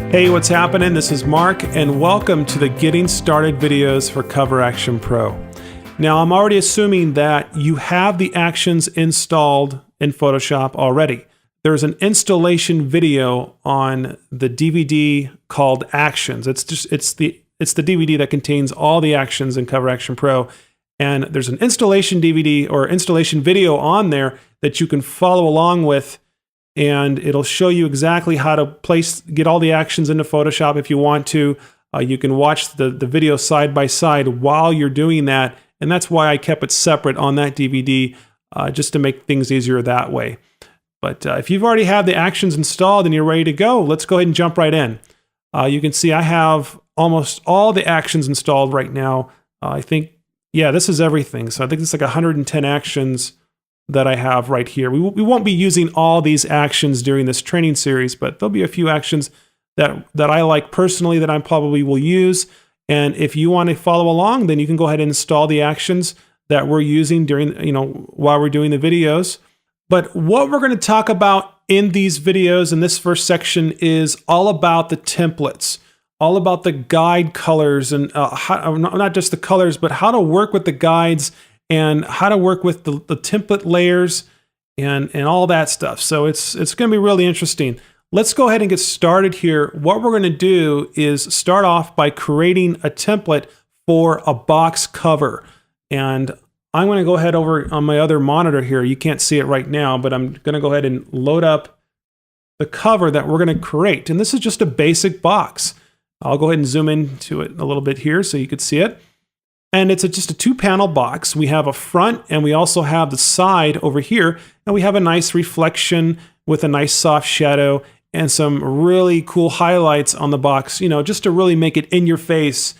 Hey, what's happening? This is Mark, and welcome to the Getting Started videos for Cover Action Pro. Now, I'm already assuming that you have the actions installed in Photoshop already. There's an installation video on the DVD called Actions. It's the DVD that contains all the actions in Cover Action Pro, and there's an installation DVD or installation video on there that you can follow along with. And it'll show you exactly how to get all the actions into Photoshop if you want to. You can watch the video side by side while you're doing that. And that's why I kept it separate on that DVD, just to make things easier that way. But if you've already had the actions installed and you're ready to go, let's go ahead and jump right in. You can see I have almost all the actions installed right now. I think, yeah, this is everything. So I think it's like 110 actions that I have right here. We won't be using all these actions during this training series, but there'll be a few actions that I like personally that I probably will use. And if you want to follow along, then you can go ahead and install the actions that we're using during, while we're doing the videos. But what we're going to talk about in these videos in this first section is all about the templates, all about the guide colors and not just the colors, but how to work with the guides and how to work with the template layers and all that stuff. So it's going to be really interesting. Let's go ahead and get started here. What we're going to do is start off by creating a template for a box cover. And I'm going to go ahead over on my other monitor here. You can't see it right now, but I'm going to go ahead and load up the cover that we're going to create. And this is just a basic box. I'll go ahead and zoom into it a little bit here so you can see it. And it's just a two-panel box. We have a front and we also have the side over here. And we have a nice reflection with a nice soft shadow and some really cool highlights on the box, just to really make it in your face.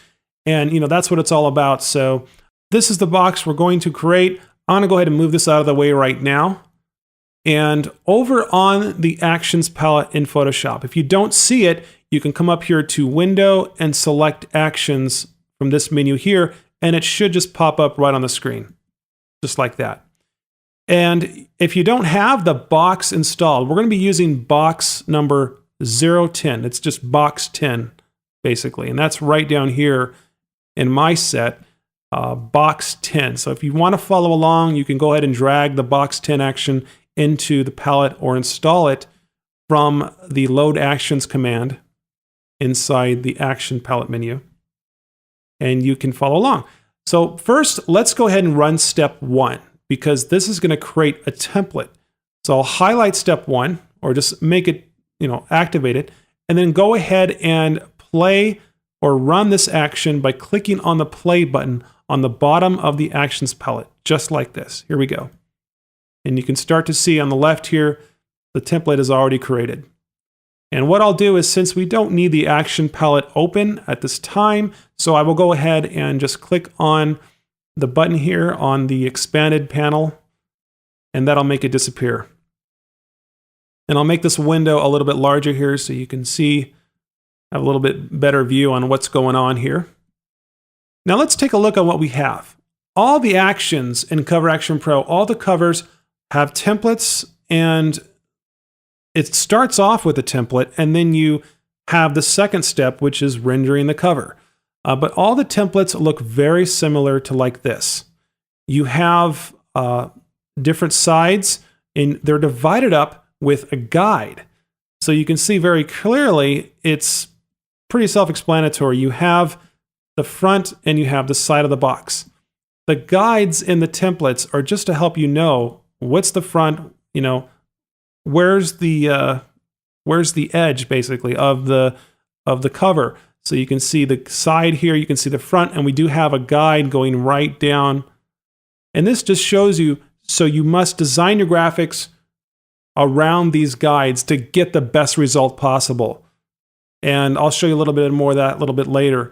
And, that's what it's all about. So this is the box we're going to create. I'm going to go ahead and move this out of the way right now. And over on the Actions palette in Photoshop, if you don't see it, you can come up here to Window and select Actions from this menu here. And it should just pop up right on the screen, just like that. And if you don't have the box installed, we're going to be using box number 010. It's just box 10, basically. And that's right down here in my set, box 10. So if you want to follow along, you can go ahead and drag the box 10 action into the palette or install it from the Load Actions command inside the Action palette menu. And you can follow along. So first, let's go ahead and run step 1, because this is going to create a template. So I'll highlight step 1, or just make it, activate it, and then go ahead and play or run this action by clicking on the play button on the bottom of the Actions palette, just like this. Here we go. And you can start to see on the left here, the template is already created. And what I'll do is, since we don't need the Action palette open at this time, so I will go ahead and just click on the button here on the expanded panel, and that'll make it disappear. And I'll make this window a little bit larger here so you can see, have a little bit better view on what's going on here. Now let's take a look at what we have. All the actions in Cover Action Pro, all the covers have templates, and it starts off with a template, and then you have the second step, which is rendering the cover. But all the templates look very similar to like this. You have different sides, and they're divided up with a guide. So you can see very clearly, it's pretty self-explanatory. You have the front and you have the side of the box. The guides in the templates are just to help you know what's the front, where's the edge basically of the cover. So you can see the side here, you can see the front, and we do have a guide going right down. And this just shows you, so you must design your graphics around these guides to get the best result possible. And I'll show you a little bit more of that a little bit later.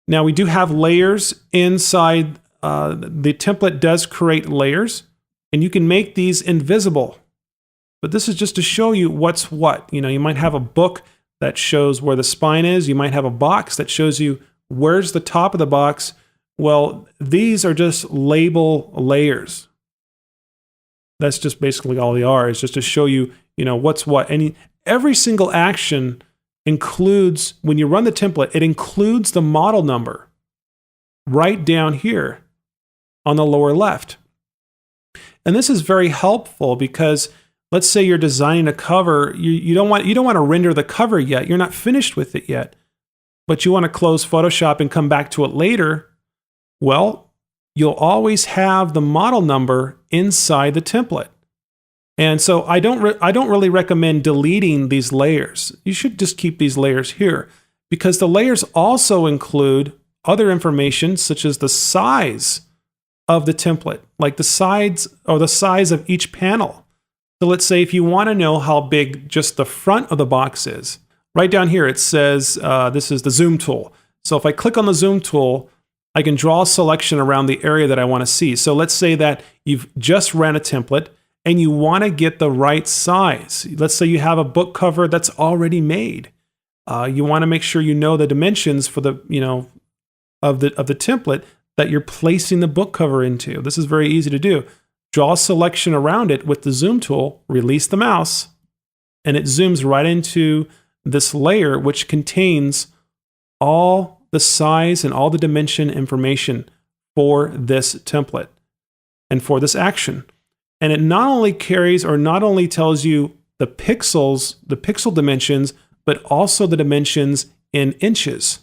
Now we do have layers inside. The template does create layers, and you can make these invisible. But this is just to show you what's what. You might have a book that shows where the spine is. You might have a box that shows you where's the top of the box. Well, these are just label layers. That's just basically all they are. It's just to show you, what's what. And every single action includes, when you run the template, it includes the model number right down here on the lower left. And this is very helpful because let's say you're designing a cover, you don't want to render the cover yet. You're not finished with it yet, but you want to close Photoshop and come back to it later. Well, you'll always have the model number inside the template. And so I don't really recommend deleting these layers. You should just keep these layers here because the layers also include other information such as the size of the template, like the sides or the size of each panel. So let's say if you want to know how big just the front of the box is, right down here it says this is the zoom tool. So if I click on the zoom tool, I can draw a selection around the area that I want to see. So let's say that you've just ran a template and you want to get the right size. Let's say you have a book cover that's already made. You want to make sure you know the dimensions for the of the template that you're placing the book cover into. This is very easy to do. Draw a selection around it with the zoom tool, release the mouse, and it zooms right into this layer which contains all the size and all the dimension information for this template and for this action. And it not only carries or not only tells you the pixels, the pixel dimensions, but also the dimensions in inches.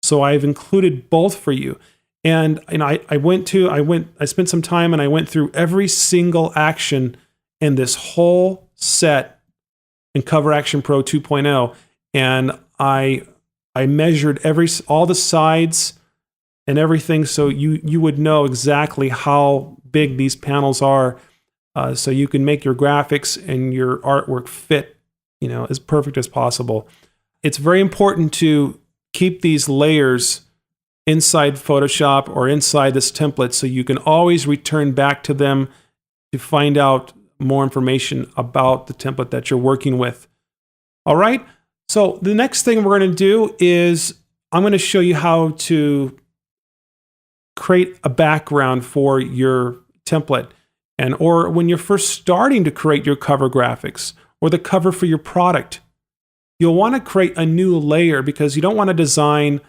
So I've included both for you. And I spent some time and I went through every single action in this whole set in Cover Action Pro 2.0, and I measured all the sides and everything, so you would know exactly how big these panels are, so you can make your graphics and your artwork fit, as perfect as possible. It's very important to keep these layers inside Photoshop or inside this template so you can always return back to them to find out more information about the template that you're working with. All right, so the next thing we're going to do is I'm going to show you how to create a background for your template, or when you're first starting to create your cover graphics or the cover for your product. You'll want to create a new layer because you don't want to design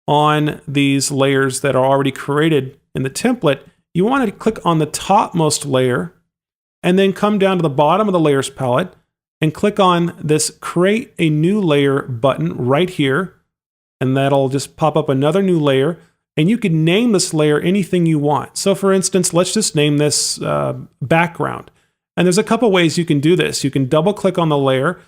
on these layers that are already created in the template. You want to click on the topmost layer and then come down to the bottom of the layers palette and click on this create a new layer button right here, and that'll just pop up another new layer, and you can name this layer anything you want. So for instance, let's just name this background. And there's a couple ways you can do this. You can double click on the layer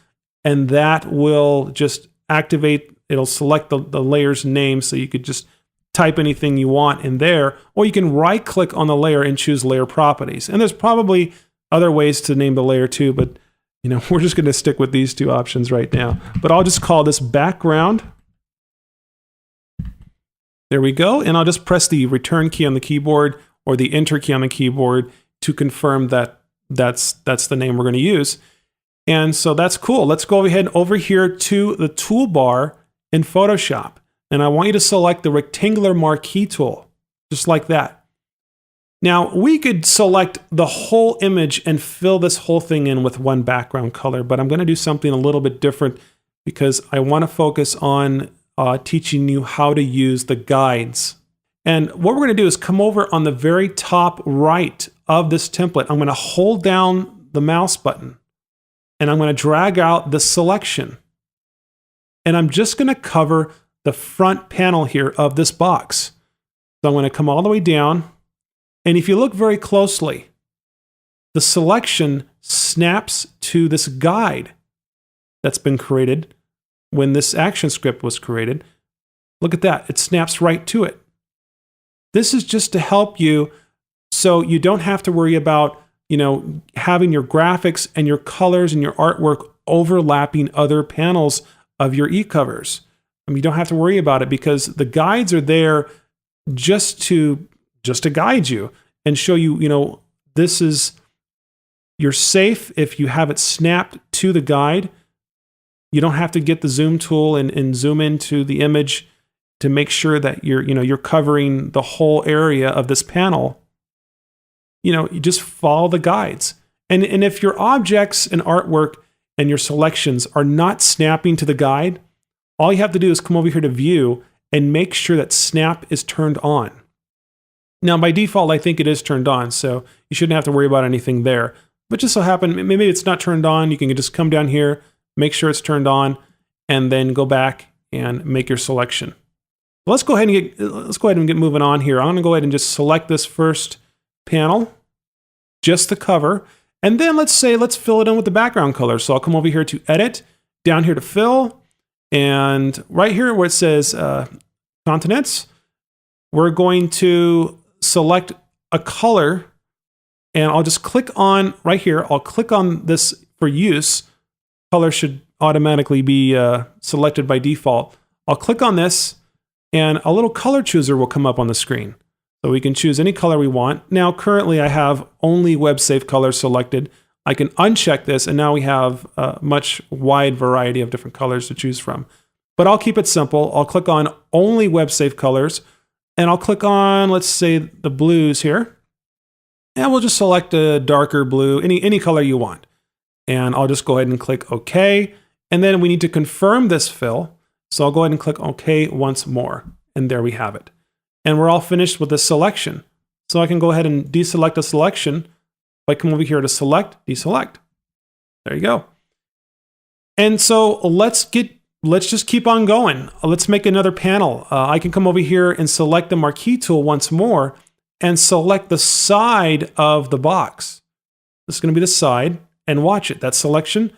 and that will just activate, it'll select the layer's name, so you could just type anything you want in there, or you can right click on the layer and choose layer properties. And there's probably other ways to name the layer too, but we're just going to stick with these two options right now. But I'll just call this background. There we go. And I'll just press the return key on the keyboard or the enter key on the keyboard to confirm that that's the name we're going to use. And so that's cool. Let's go ahead over here to the toolbar in Photoshop. And I want you to select the rectangular marquee tool, just like that. Now, we could select the whole image and fill this whole thing in with one background color, but I'm going to do something a little bit different because I want to focus on teaching you how to use the guides. And what we're going to do is come over on the very top right of this template. I'm going to hold down the mouse button and I'm going to drag out the selection. And I'm just going to cover the front panel here of this box. So I'm going to come all the way down. And if you look very closely, the selection snaps to this guide that's been created when this action script was created. Look at that. It snaps right to it. This is just to help you so you don't have to worry about, having your graphics and your colors and your artwork overlapping other panels of your e-covers. You don't have to worry about it because the guides are there just to guide you and show you, you're safe if you have it snapped to the guide. You don't have to get the zoom tool and zoom into the image to make sure that you're covering the whole area of this panel. You just follow the guides. And if your objects and artwork and your selections are not snapping to the guide, all you have to do is come over here to View and make sure that Snap is turned on. Now, by default, I think it is turned on, so you shouldn't have to worry about anything there. But just so happen, maybe it's not turned on, you can just come down here, make sure it's turned on, and then go back and make your selection. Let's go ahead and get moving on here. I'm going to go ahead and just select this first panel, just the cover, and then let's fill it in with the background color. So I'll come over here to Edit, down here to Fill, and right here where it says Continents, we're going to select a color, and I'll just click on right here. I'll click on this for use. Color should automatically be selected by default. I'll click on this, and a little color chooser will come up on the screen. So we can choose any color we want. Now, currently I have only web safe colors selected. I can uncheck this, and now we have a much wide variety of different colors to choose from. But I'll keep it simple. I'll click on only web safe colors, and I'll click on, let's say, the blues here. And we'll just select a darker blue, any color you want. And I'll just go ahead and click OK. And then we need to confirm this fill. So I'll go ahead and click OK once more. And there we have it. And we're all finished with the selection. So I can go ahead and deselect a selection. If I come over here to select, deselect. There you go. And so let's just keep on going. Let's make another panel. I can come over here and select the marquee tool once more and select the side of the box. This is going to be the side, and watch it. That selection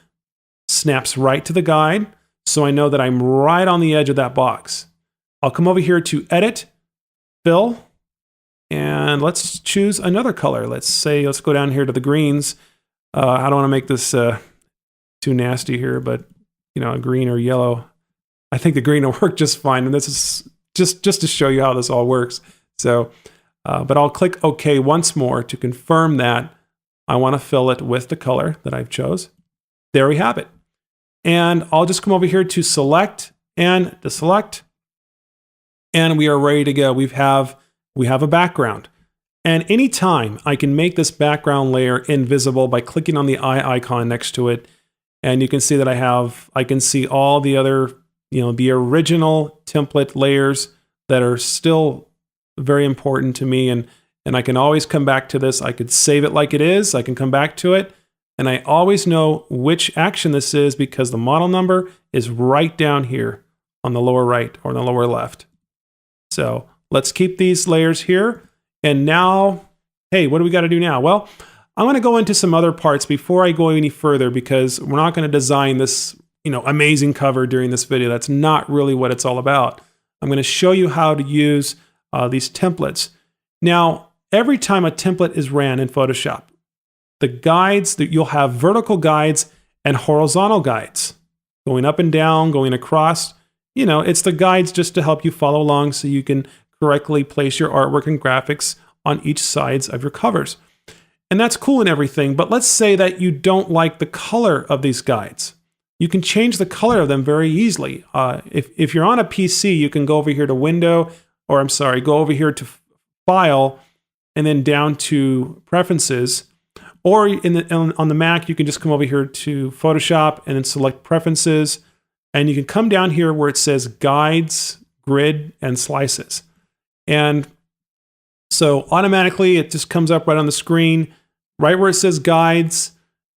snaps right to the guide, so I know that I'm right on the edge of that box. I'll come over here to Edit, Fill, and let's choose another color. Let's go down here to the greens. I don't want to make this too nasty here, but a green or yellow. I think the green will work just fine, and this is just to show you how this all works. So, but I'll click OK once more to confirm that I want to fill it with the color that I've chose. There we have it. And I'll just come over here to Select and Deselect, and we are ready to go. We have a background. And anytime I can make this background layer invisible by clicking on the eye icon next to it, and you can see that I can see all the other, the original template layers that are still very important to me, and I can always come back to this. I could save it like it is. I can come back to it, and I always know which action this is because the model number is right down here on the lower right or the lower left. So let's keep these layers here. And now, hey, what do we got to do now? Well, I'm going to go into some other parts before I go any further because we're not going to design this, amazing cover during this video. That's not really what it's all about. I'm going to show you how to use these templates. Now, every time a template is ran in Photoshop, the guides that you'll have vertical guides and horizontal guides going up and down, going across. It's the guides just to help you follow along so you can correctly place your artwork and graphics on each sides of your covers. And that's cool and everything, but let's say that you don't like the color of these guides. You can change the color of them very easily. If you're on a PC, you can go over here to go over here to File, and then down to Preferences. Or on the Mac, you can just come over here to Photoshop and then select Preferences. And you can come down here where it says Guides, Grid, and Slices. And so automatically it just comes up right on the screen. Right where it says Guides,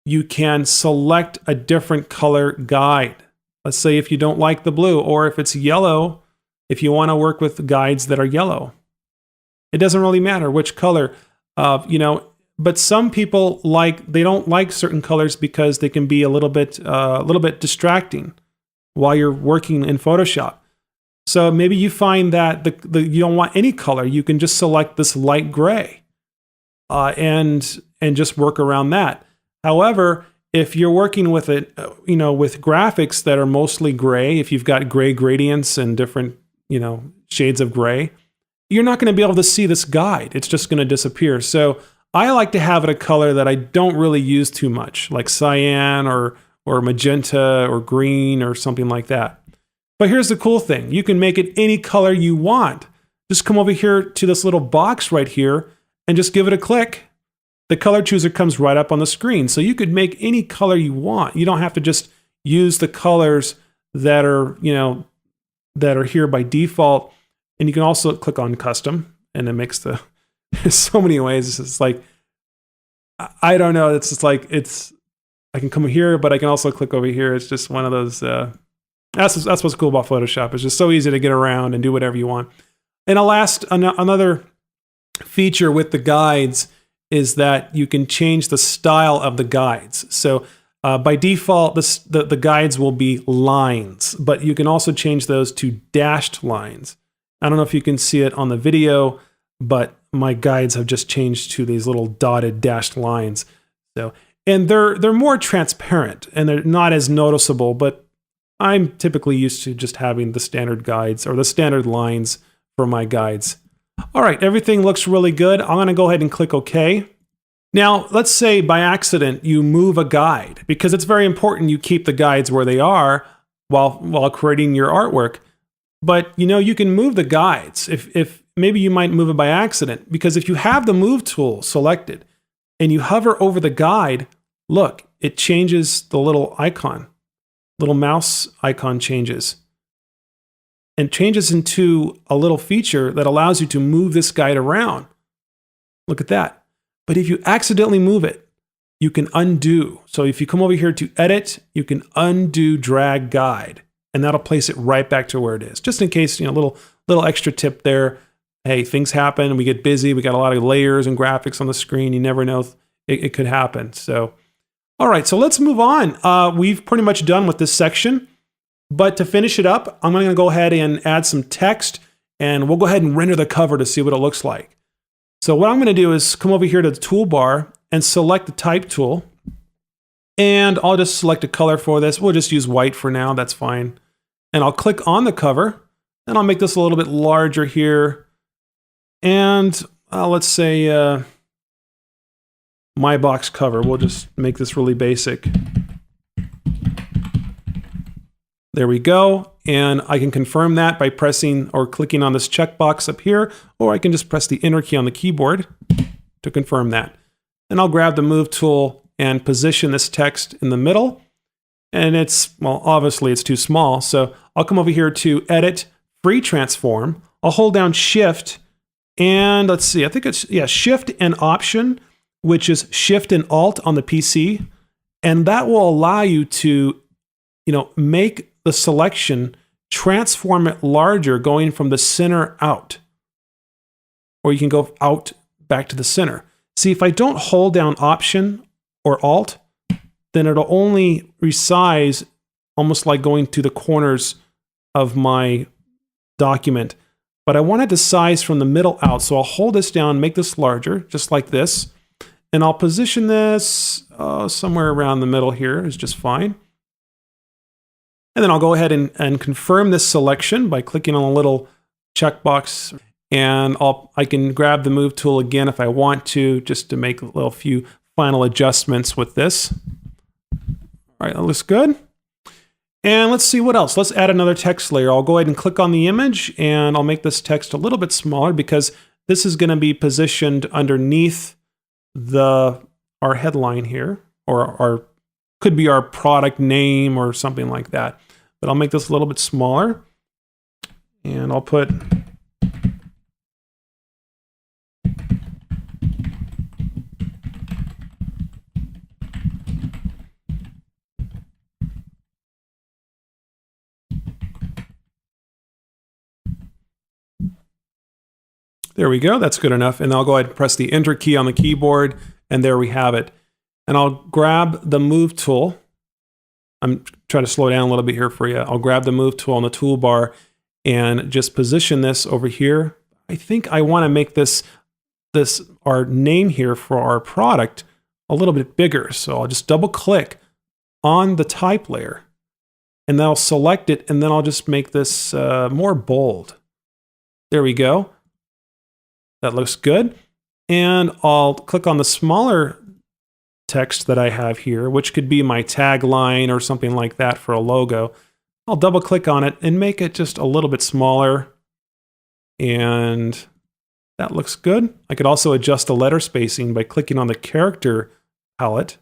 you can select a different color guide. Let's say if you don't like the blue, or if it's yellow, if you want to work with guides that are yellow. It doesn't really matter which color, but some people they don't like certain colors because they can be a little bit distracting while you're working in Photoshop. So maybe you find that you don't want any color. You can just select this light gray and just work around that. However, if you're working with it, with graphics that are mostly gray, if you've got gray gradients and different, shades of gray, you're not going to be able to see this guide. It's just going to disappear. So I like to have it a color that I don't really use too much, like cyan or magenta or green or something like that. But here's the cool thing. You can make it any color you want. Just come over here to this little box right here and just give it a click. the color chooser comes right up on the screen. So you could make any color you want. You don't have to just use the colors that are, that are here by default. And you can also click on custom, and it makes there's so many ways. It's like, I don't know. It's just like, I can come here, but I can also click over here. It's just one of those, that's what's cool about Photoshop. It's just so easy to get around and do whatever you want. And another feature with the guides is that you can change the style of the guides. So by default, the guides will be lines, but you can also change those to dashed lines. I don't know if you can see it on the video, but my guides have just changed to these little dotted dashed lines. So, and they're more transparent and they're not as noticeable, but I'm typically used to just having the standard guides or the standard lines for my guides. All right, everything looks really good. I'm going to go ahead and click OK. Now, let's say by accident you move a guide, because it's very important you keep the guides where they are while creating your artwork. But you can move the guides if maybe you might move it by accident, because if you have the move tool selected and you hover over the guide, look, it changes the little icon, little mouse icon changes. And changes into a little feature that allows you to move this guide around. Look at that. But if you accidentally move it, you can undo. So if you come over here to edit, you can undo drag guide, and that'll place it right back to where it is. Just in case, little extra tip there. Hey, things happen, we get busy, we got a lot of layers and graphics on the screen. You never know, it could happen. So, all right, so let's move on. We've pretty much done with this section. But to finish it up, I'm going to go ahead and add some text, and we'll go ahead and render the cover to see what it looks like. So what I'm going to do is come over here to the toolbar and select the type tool. And I'll just select a color for this. We'll just use white for now. That's fine. And I'll click on the cover, and I'll make this a little bit larger here. And let's say my box cover. We'll just make this really basic. There we go, and I can confirm that by pressing or clicking on this checkbox up here, or I can just press the Enter key on the keyboard to confirm that. Then I'll grab the Move tool and position this text in the middle, and obviously it's too small, so I'll come over here to Edit, Free Transform. I'll hold down Shift, and let's see, I think it's, Shift and Option, which is Shift and Alt on the PC, and that will allow you to, make the selection, transform it larger, going from the center out. Or you can go out back to the center. See, if I don't hold down Option or Alt, then it'll only resize, almost like going to the corners of my document. But I want it to size from the middle out, so I'll hold this down, make this larger, just like this. And I'll position this somewhere around the middle here is just fine. And then I'll go ahead and confirm this selection by clicking on a little checkbox, and I can grab the Move tool again if I want to, just to make a few final adjustments with this. All right, that looks good. And let's see what else. Let's add another text layer. I'll go ahead and click on the image, and I'll make this text a little bit smaller because this is going to be positioned underneath our headline here, or could be our product name or something like that. But I'll make this a little bit smaller, and I'll put there we go, that's good enough. And I'll go ahead and press the Enter key on the keyboard, and there we have it. And I'll grab the Move tool. I'm trying to slow down a little bit here for you. I'll grab the Move tool on the toolbar and just position this over here. I think I want to make this our name here for our product a little bit bigger. So I'll just double click on the type layer, and then I'll select it, and then I'll just make this more bold. There we go. That looks good. And I'll click on the smaller text that I have here, which could be my tagline or something like that for a logo. I'll double click on it and make it just a little bit smaller. And That looks good. I could also adjust the letter spacing by clicking on the character palette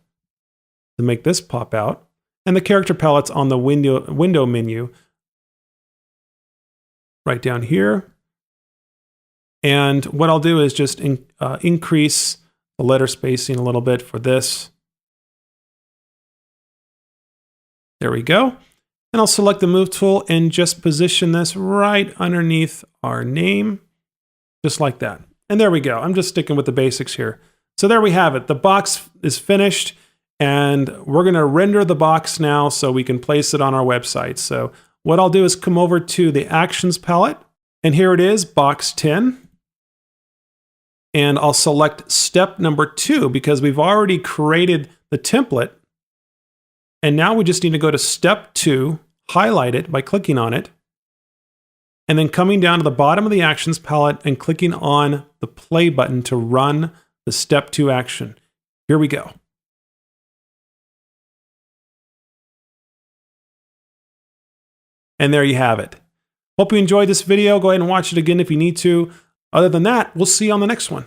to make this pop out. And the character palette's on the window menu right down here. And what I'll do is just increase the letter spacing a little bit for this. There we go. And I'll select the Move tool and just position this right underneath our name, just like that. And there we go. I'm just sticking with the basics here. So there we have it. The box is finished, and we're going to render the box now so we can place it on our website. So what I'll do is come over to the Actions palette, and here it is, box 10. And I'll select step number 2 because we've already created the template. And now we just need to go to step 2, highlight it by clicking on it, and then coming down to the bottom of the Actions palette and clicking on the play button to run the step 2 action. Here we go. And there you have it. Hope you enjoyed this video. Go ahead and watch it again if you need to. Other than that, we'll see you on the next one.